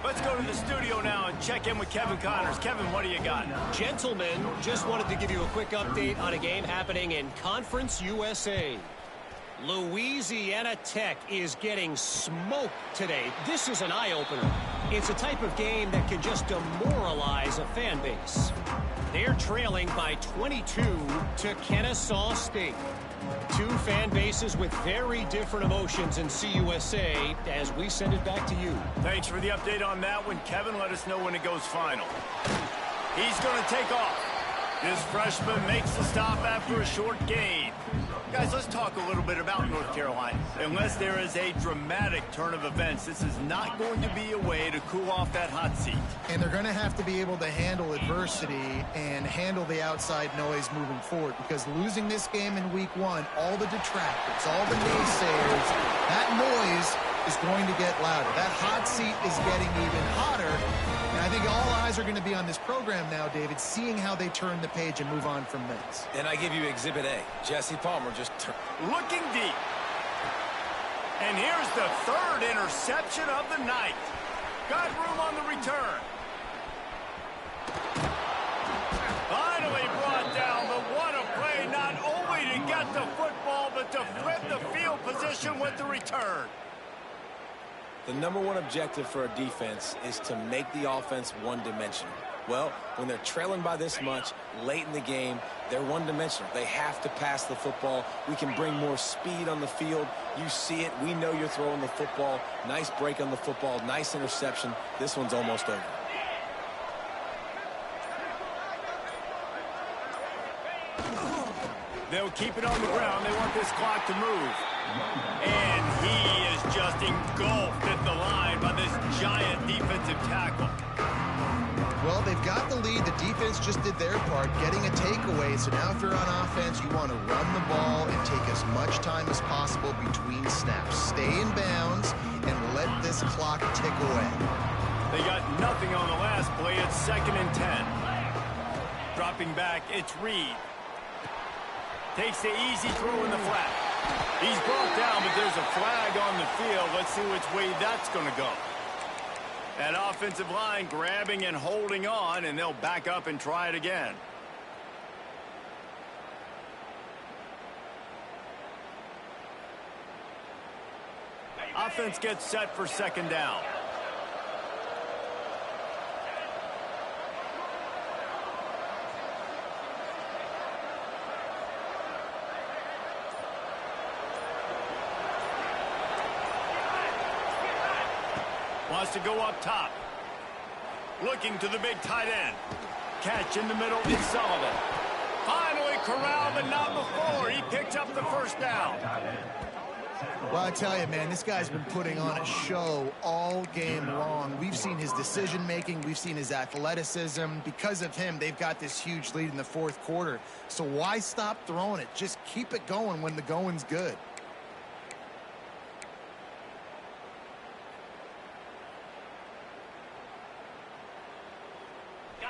Let's go to the studio now and check in with Kevin Connors. Kevin, what do you got? Gentlemen, just wanted to give you a quick update on a game happening in Conference USA. Louisiana Tech is getting smoked today. This is an eye-opener. It's a type of game that can just demoralize a fan base. They're trailing by 22 to Kennesaw State. Two fan bases with very different emotions in CUSA as we send it back to you. Thanks for the update on that one, Kevin. Let us know when it goes final. He's going to take off. This freshman makes the stop after a short gain. Guys, let's talk a little bit about North Carolina. Unless there is a dramatic turn of events, this is not going to be a way to cool off that hot seat. And they're going to have to be able to handle adversity and handle the outside noise moving forward, because losing this game in week 1, all the detractors, all the naysayers, that noise is going to get louder. That hot seat is getting even hotter And I think all eyes are going to be on this program now, David, seeing how they turn the page and move on from this. And I give you Exhibit A. Jesse Palmer just looking deep. And here's the third interception of the night. Got room on the return. Finally brought down, but what a play, not only to get the football, but to flip the field position with the return. The number one objective for a defense is to make the offense one-dimensional. Well, when they're trailing by this much late in the game, they're one-dimensional. They have to pass the football. We can bring more speed on the field. You see it. We know you're throwing the football. Nice break on the football. Nice interception. This one's almost over. They'll keep it on the ground. They want this clock to move. And he is just engulfed at the line by this giant defensive tackle. Well, they've got the lead. The defense just did their part, getting a takeaway. So now if you're on offense, you want to run the ball and take as much time as possible between snaps. Stay in bounds and let this clock tick away. They got nothing on the last play. It's 2nd and 10. Dropping back, it's Reed. Takes the easy throw in the flat. He's brought down, but there's a flag on the field. Let's see which way that's going to go. That offensive line grabbing and holding on, and they'll back up and try it again. Offense gets set for 2nd down. Wants to go up top. Looking to the big tight end. Catch in the middle, it's Sullivan. Finally corralled, but not before. He picks up the 1st down. Well, I tell you, man, this guy's been putting on a show all game long. We've seen his decision-making. We've seen his athleticism. Because of him, they've got this huge lead in the 4th quarter. So why stop throwing it? Just keep it going when the going's good.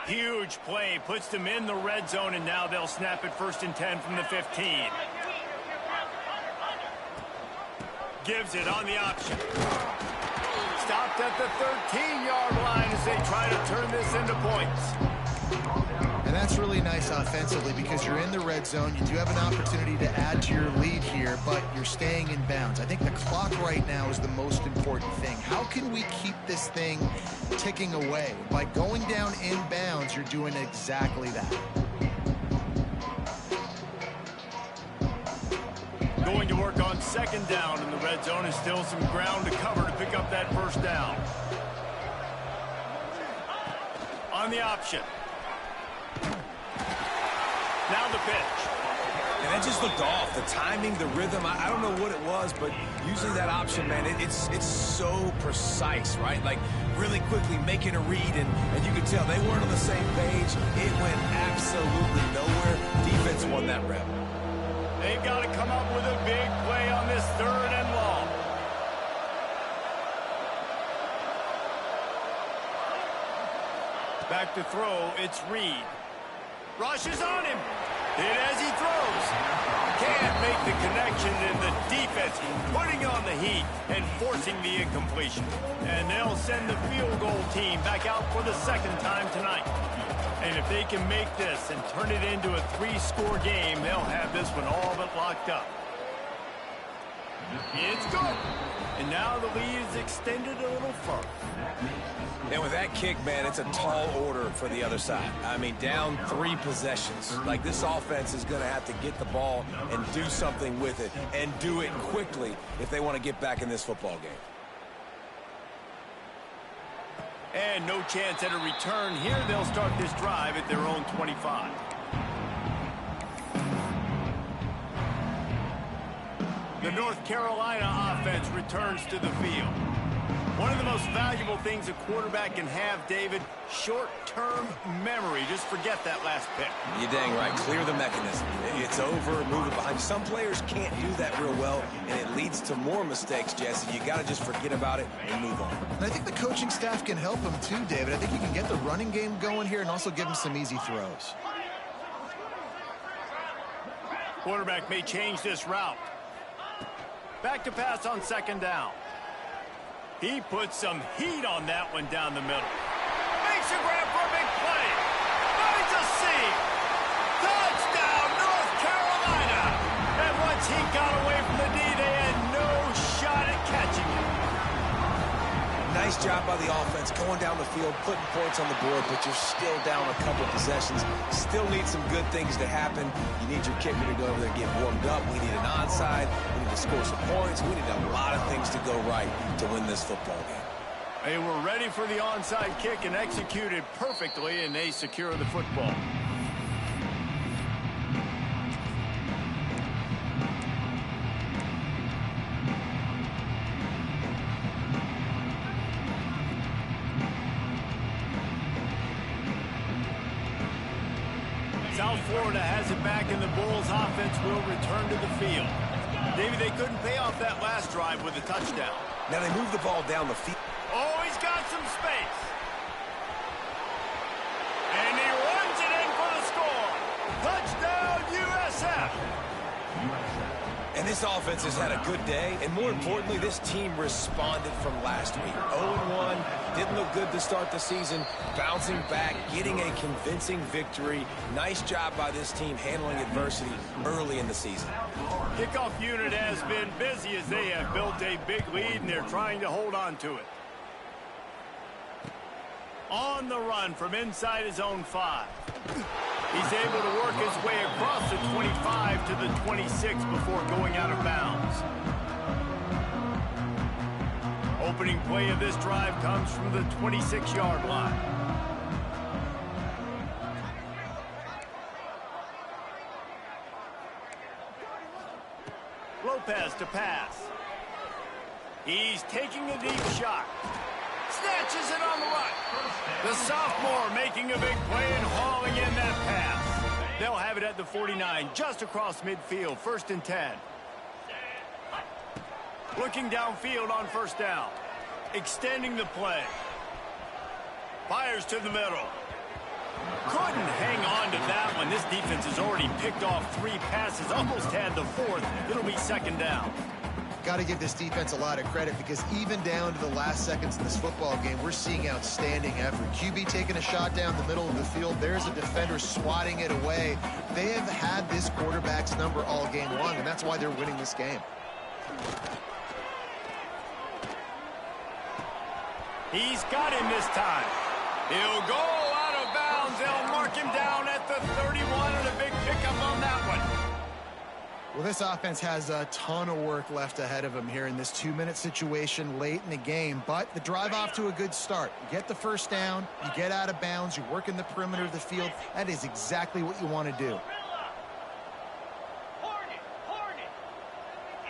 Huge play, puts them in the red zone, and now they'll snap it 1st and 10 from the 15. Gives it on the option. Stopped at the 13-yard line as they try to turn this into points. And that's really nice offensively because you're in the red zone. You do have an opportunity to add to your lead here, but you're staying in bounds. I think the clock right now is the most important thing. How can we keep this thing ticking away? By going down in bounds, you're doing exactly that. Going to work on 2nd down in the red zone, and still some ground to cover to pick up that 1st down. On the option. Now the pitch. And that just looked off. The timing, the rhythm, I don't know what it was, but usually that option, man, it's so precise, right? Like really quickly making a read, and you can tell they weren't on the same page. It went absolutely nowhere. Defense won that rep. They've got to come up with a big play on this 3rd and long. Back to throw, it's Reed. Rushes on him. Hit as he throws. Can't make the connection, and the defense putting on the heat and forcing the incompletion. And they'll send the field goal team back out for the 2nd time tonight. And if they can make this and turn it into a 3-score game, they'll have this one all but locked up. It's good. And now the lead is extended a little further. And with that kick, man, it's a tall order for the other side. I mean, down 3 possessions. Like, this offense is going to have to get the ball and do something with it, and do it quickly if they want to get back in this football game. And no chance at a return here. They'll start this drive at their own 25. The North Carolina offense returns to the field. One of the most valuable things a quarterback can have, David, short-term memory. Just forget that last pick. You're dang right. Clear the mechanism. It's over, move it behind. Some players can't do that real well, and it leads to more mistakes, Jesse. You got to just forget about it and move on. And I think the coaching staff can help him too, David. I think you can get the running game going here and also give him some easy throws. Quarterback may change this route. Back to pass on second down. He puts some heat on that one down the middle. Makes a grab for a big play. Finds a seam. Touchdown, North Carolina. And once he got away from the D, they had no shot at catching him. Nice job by the offense going down the field, putting points on the board, but you're still down a couple possessions. Still need some good things to happen. You need your kicker to go over there and get warmed up. We need an onside. We need to score some points. We need a lot of things to go right to win this football game. They were ready for the onside kick and executed perfectly, and they secure the football. South Florida has it back, and the Bulls offense will return to the field. David, they couldn't pay off that last drive with a touchdown. Now they move the ball down the field. Oh, he's got some space. And he runs it in for the score. Touchdown, USF. And this offense has had a good day, and more importantly, this team responded from last week. 0-1, didn't look good to start the season, bouncing back, getting a convincing victory. Nice job by this team handling adversity early in the season. Kickoff unit has been busy as they have built a big lead, and they're trying to hold on to it. On the run from inside his own 5. He's able to work his way across the 25 to the 26 before going out of bounds. Opening play of this drive comes from the 26-yard line. Lopez to pass. He's taking a deep shot. Snatches it on the run. The sophomore making a big play and hauling in that pass. They'll have it at the 49, just across midfield, 1st and 10. Looking downfield on first down. Extending the play. Fires to the middle. Couldn't hang on to that one. This defense has already picked off 3 passes, almost had the 4th. It'll be 2nd down. Got to give this defense a lot of credit because even down to the last seconds in this football game, we're seeing outstanding effort. QB taking a shot down the middle of the field. There's a defender swatting it away. They have had this quarterback's number all game long, and that's why they're winning this game. He's got him this time. He'll go out of bounds. They'll mark him down at the 31, and a big pickup on that one. Well, this offense has a ton of work left ahead of them here in this 2-minute situation late in the game, but the drive off to a good start. You get the first down, you get out of bounds, you work in the perimeter of the field. That is exactly what you want to do.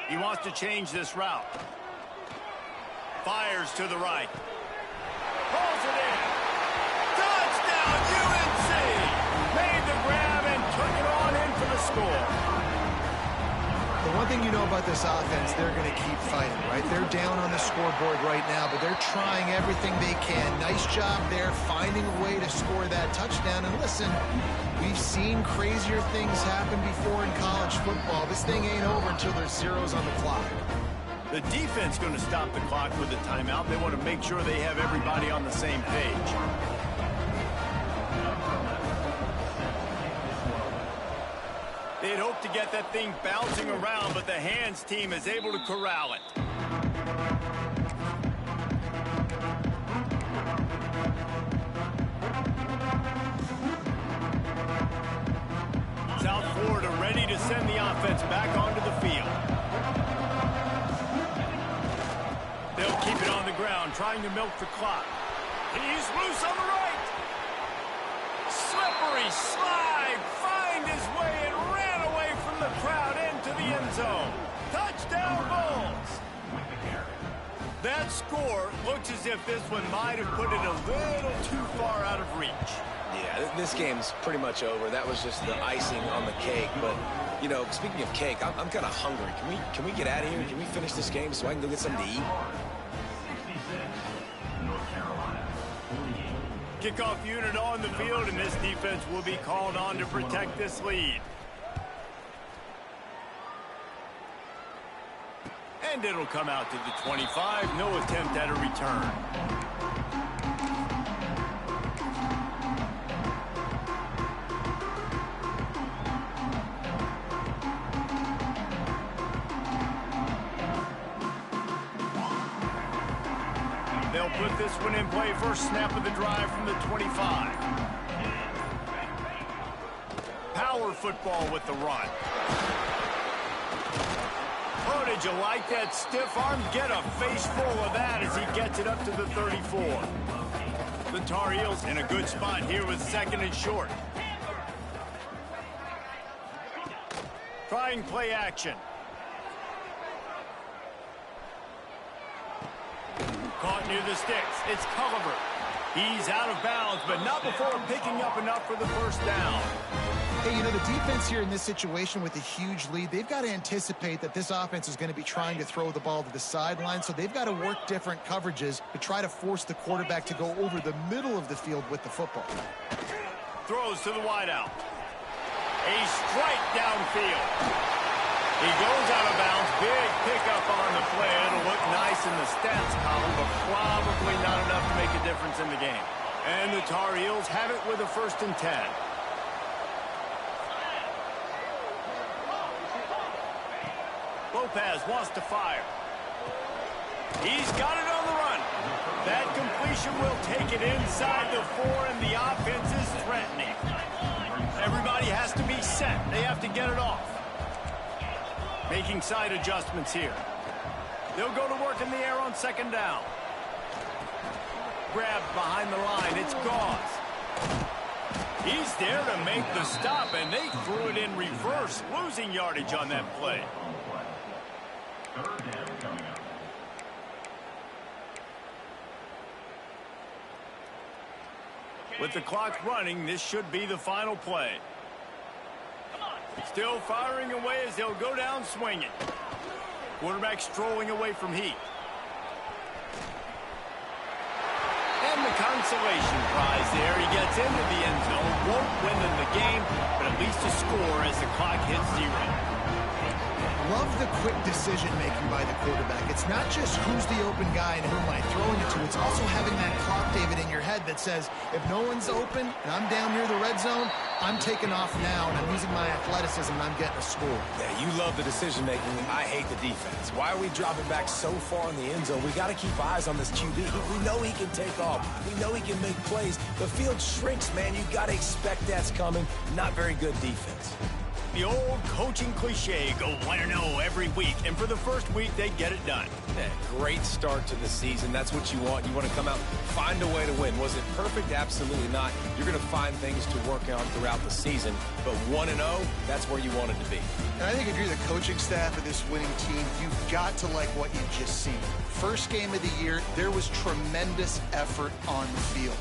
He wants to change this route. Fires to the right. Pulls it in. Touchdown, UNC! Made the grab and took it on in for the score. The one thing you know about this offense, they're going to keep fighting, right? They're down on the scoreboard right now, but they're trying everything they can. Nice job there, finding a way to score that touchdown. And listen, we've seen crazier things happen before in college football. This thing ain't over until there's zeros on the clock. The defense going to stop the clock with a timeout. They want to make sure they have everybody on the same page. They'd hope to get that thing bouncing around, but the hands team is able to corral it. South Florida ready to send the offense back onto the field. They'll keep it on the ground, trying to milk the clock. He's loose on the right. Slippery slide, find his way and ran away from the crowd into the end zone. Touchdown, Bulls. That on score, looks as if this one might have put it a little too far out of reach. Yeah, this game's pretty much over. That was just the icing on the cake. But, you know, speaking of cake, I'm kind of hungry. Can we get out of here? Can we finish this game so I can go get something to eat? 66, North Carolina, 48. Kickoff unit on the field, and this defense will be called on to protect this lead. And it'll come out to the 25. No attempt at a return. They'll put this one in play. First snap of the drive from the 25. Power football with the run. Oh, did you like that stiff arm? Get a face full of that as he gets it up to the 34. The Tar Heels in a good spot here with second and short. Trying play action. Caught near the sticks. It's Killerz. He's out of bounds, but not before picking up enough for the first down. Hey, you know, the defense here in this situation with a huge lead, they've got to anticipate that this offense is going to be trying to throw the ball to the sideline, so they've got to work different coverages to try to force the quarterback to go over the middle of the field with the football. Throws to the wideout. A strike downfield. He goes out of bounds. Big pickup on the play. It'll look nice in the stats column, but probably not enough to make a difference in the game. And the Tar Heels have it with a 1st and 10. Lopez wants to fire. He's got it on the run. That completion will take it inside the 4, and the offense is threatening. Everybody has to be set. They have to get it off. Making side adjustments here. They'll go to work in the air on 2nd down. Grabbed behind the line. It's Gauze. He's there to make the stop, and they threw it in reverse, losing yardage on that play. 3rd down coming up. With the clock running, this should be the final play. Still firing away as they'll go down swinging. Quarterback strolling away from heat. And the consolation prize there. He gets into the end zone. Won't win in the game, but at least a score as the clock hits 0. Love the quick decision-making by the quarterback. It's not just who's the open guy and who am I throwing it to. It's also having that clock, David, in your head that says, if no one's open and I'm down near the red zone, I'm taking off now, and I'm using my athleticism, and I'm getting a score. Yeah, you love the decision-making. I hate the defense. Why are we dropping back so far in the end zone? We got to keep eyes on this QB. We know he can take off. We know he can make plays. The field shrinks, man. You got to expect that's coming. Not very good defense. The old coaching cliche, go 1-0 every week, and for the first week, they get it done. Yeah, great start to the season. That's what you want. You want to come out, find a way to win. Was it perfect? Absolutely not. You're going to find things to work on throughout the season, but 1-0, that's where you want it to be. And I think if you're the coaching staff of this winning team, you've got to like what you've just seen. First game of the year, there was tremendous effort on the field.